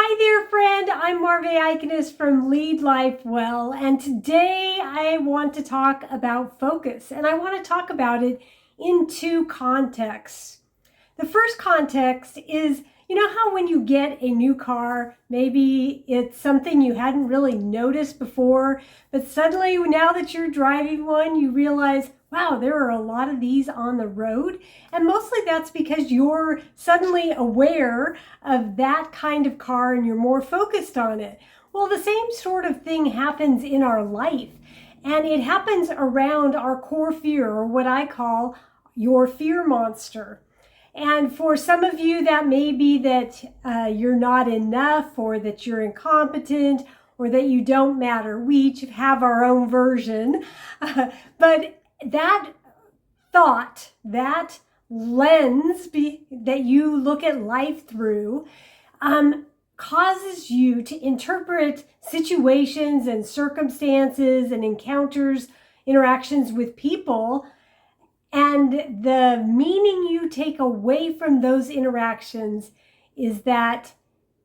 Hi there, friend. I'm Marve Iconis from Lead Life Well, and today I want to talk about focus, and I want to talk about it in two contexts. The first context is, you know how when you get a new car, maybe it's something you hadn't really noticed before, but suddenly now that you're driving one, you realize, wow, there are a lot of these on the road. And mostly that's because you're suddenly aware of that kind of car and you're more focused on it. Well, the same sort of thing happens in our life. And it happens around our core fear, or what I call your fear monster. And for some of you, that may be that you're not enough, or that you're incompetent, or that you don't matter. We each have our own version. But that thought, that lens that you look at life through, causes you to interpret situations and circumstances and encounters, interactions with people, and the meaning you take away from those interactions is that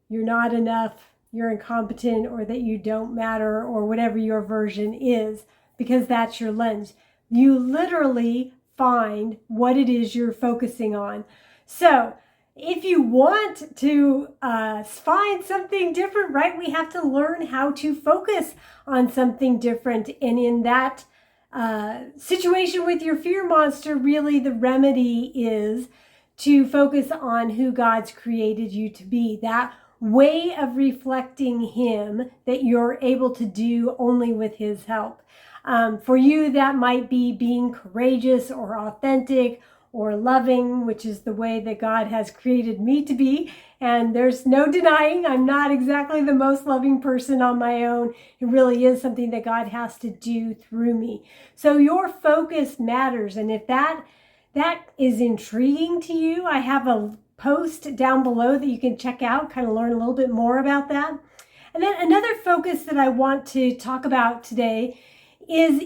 you're not enough, you're incompetent, or that you don't matter, or whatever your version is, because that's your lens. You literally find what it is you're focusing on. So if you want to find something different, right, we have to learn how to focus on something different. And in that situation with your fear monster, really the remedy is to focus on who God's created you to be. That way of reflecting Him that you're able to do only with His help. For you, that might be being courageous or authentic or loving, which is the way that God has created me to be. And there's no denying I'm not exactly the most loving person on my own. It really is something that God has to do through me. So your focus matters. And if that is intriguing to you, I have a post down below that you can check out, kind of learn a little bit more about that. And then another focus that I want to talk about today is,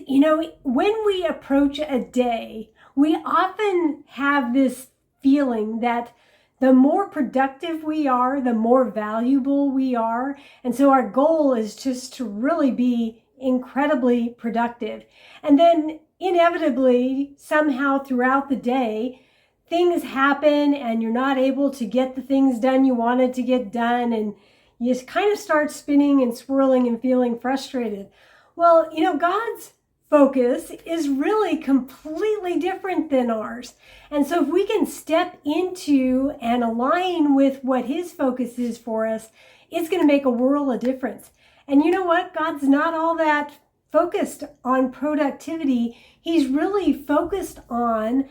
when we approach a day, we often have this feeling that the more productive we are, the more valuable we are. And so our goal is just to really be incredibly productive. And then inevitably, somehow throughout the day, things happen and you're not able to get the things done you wanted to get done. And you just kind of start spinning and swirling and feeling frustrated. Well, God's focus is really completely different than ours. And so if we can step into and align with what His focus is for us, it's going to make a world of difference. And you know what? God's not all that focused on productivity. He's really focused on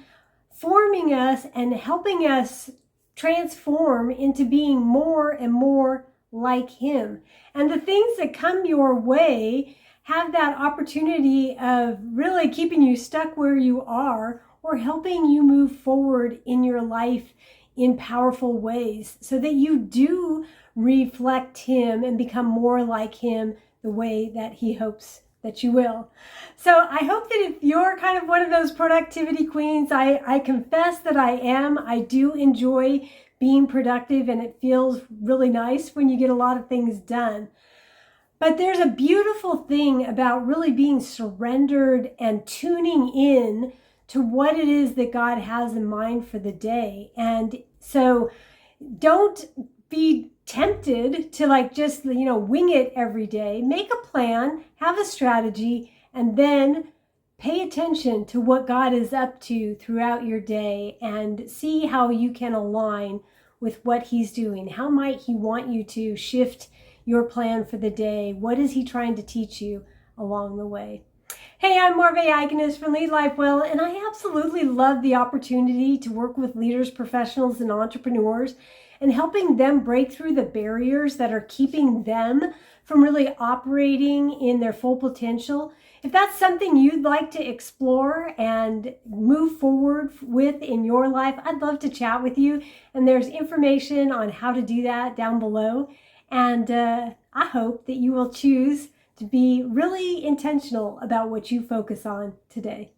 forming us and helping us transform into being more and more like Him. And the things that come your way have that opportunity of really keeping you stuck where you are, or helping you move forward in your life in powerful ways so that you do reflect Him and become more like Him the way that He hopes that you will. So I hope that if you're kind of one of those productivity queens, I confess that I am. I do enjoy being productive, and it feels really nice when you get a lot of things done. But there's a beautiful thing about really being surrendered and tuning in to what it is that God has in mind for the day. And so don't be tempted to just wing it every day. Make a plan, have a strategy, and then pay attention to what God is up to throughout your day and see how you can align with what He's doing. How might He want you to shift your plan for the day? What is He trying to teach you along the way? Hey, I'm Marve Iconis from Lead Life Well, and I absolutely love the opportunity to work with leaders, professionals, and entrepreneurs, and helping them break through the barriers that are keeping them from really operating in their full potential. If that's something you'd like to explore and move forward with in your life, I'd love to chat with you. And there's information on how to do that down below. And I hope that you will choose to be really intentional about what you focus on today.